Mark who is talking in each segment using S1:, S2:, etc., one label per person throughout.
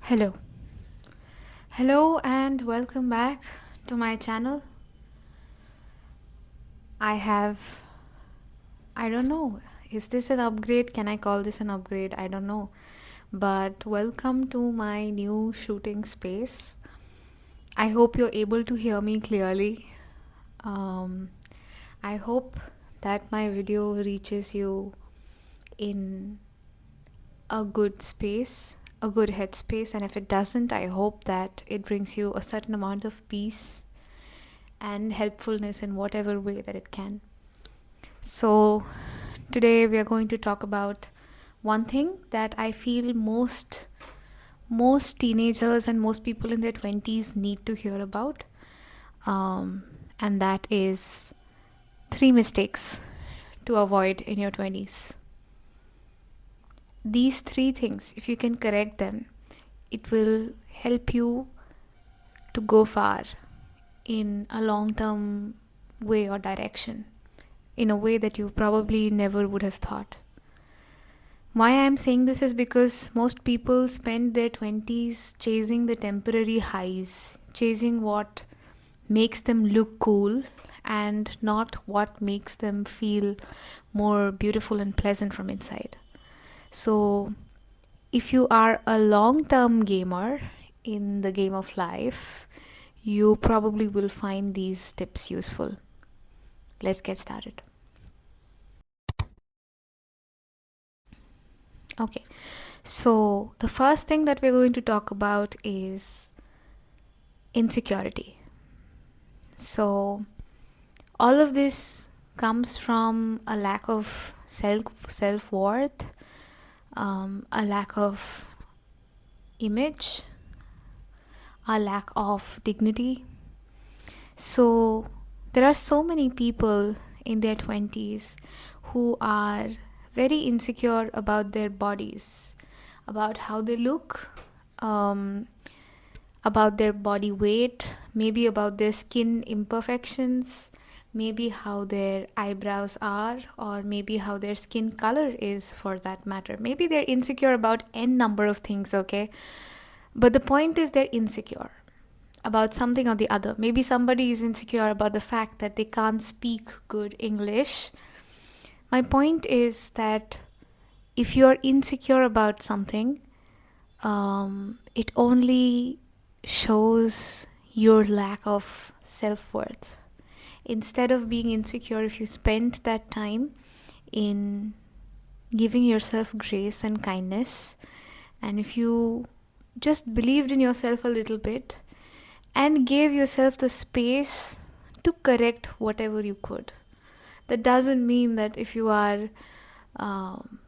S1: Hello. Hello and welcome back to my channel. I have, I don't know, is this an upgrade? Can I call this an upgrade? I don't know. But welcome to my new shooting space. I hope you're able to hear me clearly. Um, I hope that my video reaches you in a good space, a good headspace, and if it doesn't, I hope that it brings you a certain amount of peace and helpfulness in whatever way that it can. So, today we are going to talk about one thing that I feel most teenagers and most people in their 20s need to hear about, and that is three mistakes to avoid in your 20s. These three things, if you can correct them, it will help you to go far in a long term way or direction, in a way that you probably never would have thought. Why I'm saying this is because most people spend their 20s chasing the temporary highs, chasing what makes them look cool and not what makes them feel more beautiful and pleasant from inside. So, if you are a long term gamer in the game of life, you probably will find these tips useful. Let's get started. Okay, so the first thing that we're going to talk about is insecurity. So, all of this comes from a lack of self worth, a lack of image, a lack of dignity. So, there are so many people in their 20s who are very insecure about their bodies, about how they look, um, about their body weight, maybe about their skin imperfections, maybe how their eyebrows are, or maybe how their skin color is for that matter. Maybe they're insecure about n number of things, okay? But the point is they're insecure about something or the other. Maybe somebody is insecure about the fact that they can't speak good English. My point is that if you're insecure about something, it only shows your lack of self worth. Instead of being insecure, if you spend that time in giving yourself grace and kindness, and if you just believed in yourself a little bit and gave yourself the space to correct whatever you could. That doesn't mean that if you are, um,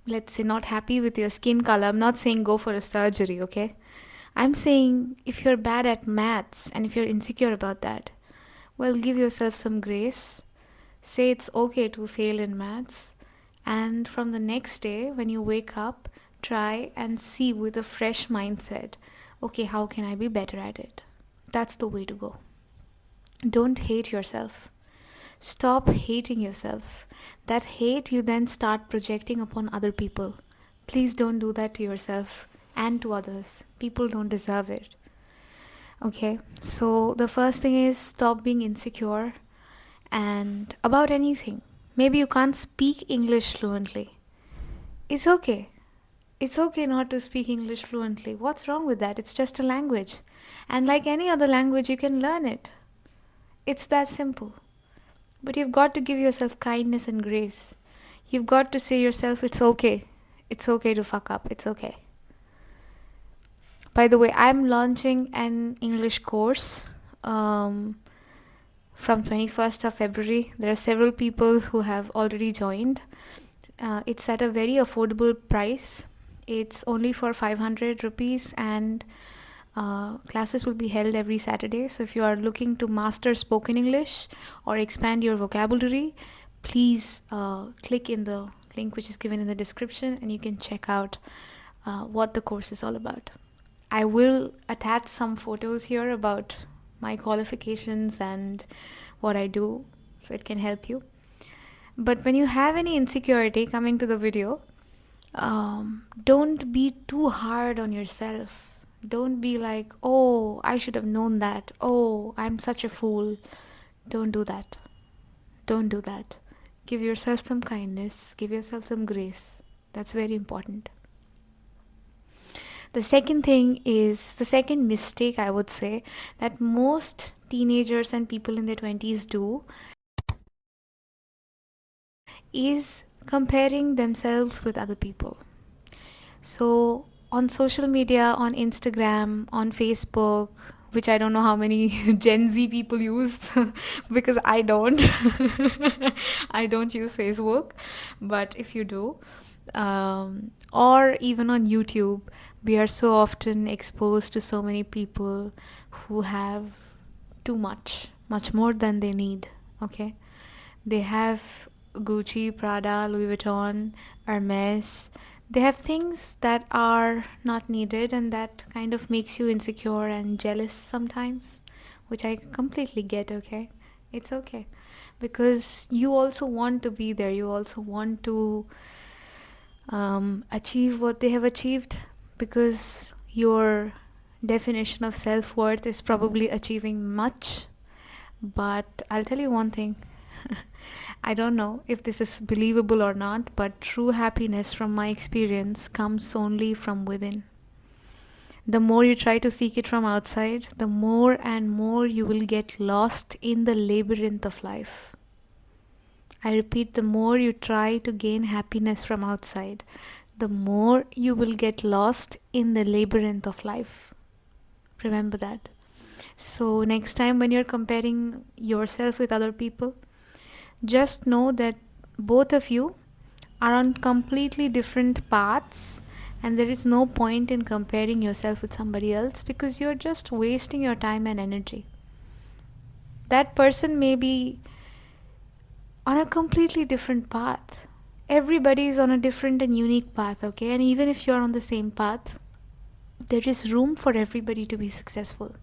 S1: let's say, not happy with your skin color, I'm not saying go for a surgery, okay? I'm saying if you're bad at maths and if you're insecure about that, well, give yourself some grace. Say it's okay to fail in maths. And from the next day, when you wake up, try and see with a fresh mindset, okay, how can I be better at it? That's the way to go. Don't hate yourself. Stop hating yourself. That hate you then start projecting upon other people. Please don't do that to yourself and to others. People don't deserve it. Okay, so the first thing is stop being insecure and about anything. Maybe you can't speak English fluently. It's okay. It's okay not to speak English fluently. What's wrong with that? It's just a language. And like any other language, you can learn it. It's that simple. But you've got to give yourself kindness and grace. You've got to say yourself, it's okay. It's okay to fuck up. It's okay. By the way, I'm launching an English course from 21st of February. There are several people who have already joined. It's at a very affordable price. It's only for 500 rupees and classes will be held every Saturday. So if you are looking to master spoken English or expand your vocabulary, please click in the link which is given in the description and you can check out what the course is all about. I will attach some photos here about my qualifications and what I do so it can help you. But when you have any insecurity, coming to the video, Don't be too hard on yourself. Don't be like, oh, I should have known that. Oh, I'm such a fool. Don't do that. Don't do that. Give yourself some kindness, give yourself some grace. That's very important. The second thing is the second mistake I would say that most teenagers and people in their 20s do is comparing themselves with other people. So, on social media, on Instagram, on Facebook, which I don't know how many Gen Z people use because I don't. I don't use Facebook, but if you do, or even on YouTube, we are so often exposed to so many people who have too much, much more than they need. Okay, they have Gucci, Prada, Louis Vuitton, Hermes. They have things that are not needed, and that kind of makes you insecure and jealous sometimes, which I completely get, okay? It's okay. Because you also want to be there, you also want to achieve what they have achieved, because your definition of self worth is probably achieving much. But I'll tell you one thing. I don't know if this is believable or not, but true happiness from my experience comes only from within. The more you try to seek it from outside, the more and more you will get lost in the labyrinth of life. I repeat, the more you try to gain happiness from outside, the more you will get lost in the labyrinth of life. Remember that. So, next time when you're comparing yourself with other people, just know that both of you are on completely different paths, and there is no point in comparing yourself with somebody else because you're just wasting your time and energy. That person may be on a completely different path. Everybody is on a different and unique path, okay? And even if you're on the same path, there is room for everybody to be successful.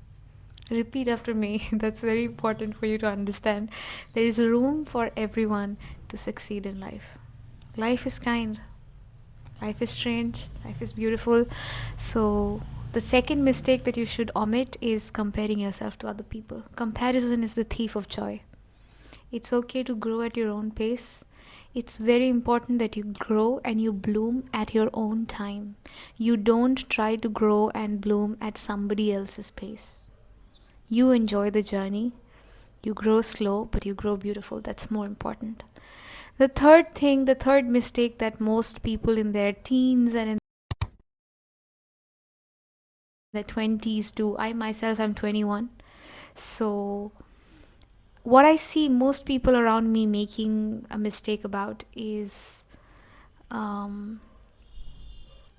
S1: Repeat after me. That's very important for you to understand. There is room for everyone to succeed in life. Life is kind. Life is strange. Life is beautiful. So, the second mistake that you should omit is comparing yourself to other people. Comparison is the thief of joy. It's okay to grow at your own pace. It's very important that you grow and you bloom at your own time. You don't try to grow and bloom at somebody else's pace. You enjoy the journey. You grow slow, but you grow beautiful. That's more important. The third mistake that most people in their teens and in their 20s do, I myself am 21. So, what I see most people around me making a mistake about is um,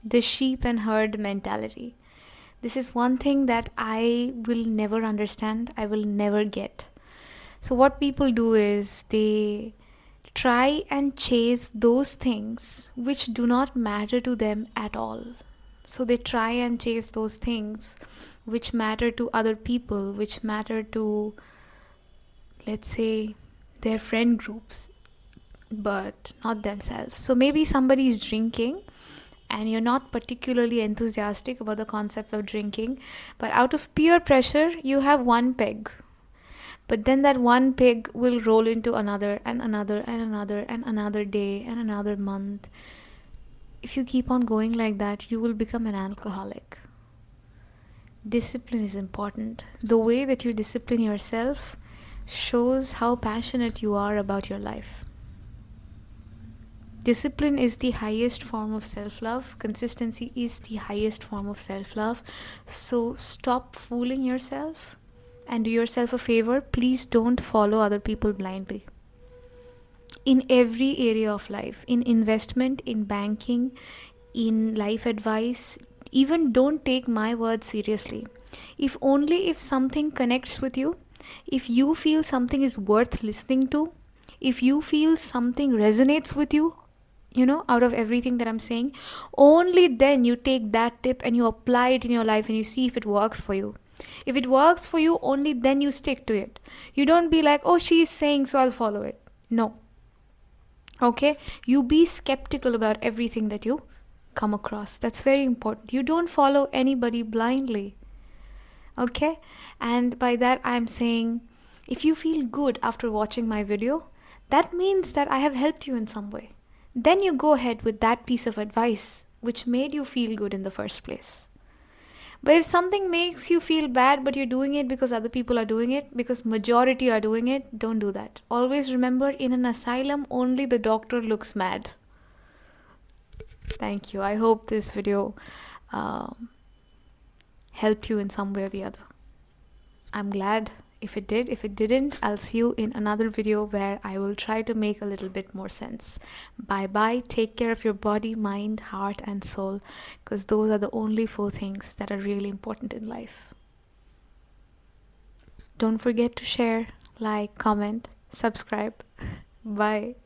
S1: the sheep and herd mentality. This is one thing that I will never understand, I will never get. So, what people do is they try and chase those things which do not matter to them at all. So, they try and chase those things which matter to other people, which matter to, let's say, their friend groups, but not themselves. So, maybe somebody is drinking and you're not particularly enthusiastic about the concept of drinking, but out of peer pressure, you have one peg. But then that one pig will roll into another and another and another and another day and another month. If you keep on going like that, you will become an alcoholic. Discipline is important. The way that you discipline yourself shows how passionate you are about your life. Discipline is the highest form of self love. Consistency is the highest form of self love. So stop fooling yourself and do yourself a favor. Please don't follow other people blindly. In every area of life, in investment, in banking, in life advice, even don't take my words seriously. If something connects with you, if you feel something is worth listening to, if you feel something resonates with you, out of everything that I'm saying, only then you take that tip and you apply it in your life and you see if it works for you. If it works for you, only then you stick to it. You don't be like, oh, she's saying, so I'll follow it. No. Okay? You be skeptical about everything that you come across. That's very important. You don't follow anybody blindly. Okay? And by that, I'm saying if you feel good after watching my video, that means that I have helped you in some way. Then you go ahead with that piece of advice which made you feel good in the first place. But if something makes you feel bad but you're doing it because other people are doing it, because majority are doing it, don't do that. Always remember, in an asylum only the doctor looks mad. Thank you. I hope this video um, helped you in some way or the other. I'm glad if it did. If it didn't, I'll see you in another video where I will try to make a little bit more sense. Bye bye. Take care of your body, mind, heart, and soul, because those are the only 4 things that are really important in life. Don't forget to share, like, comment, subscribe. Bye.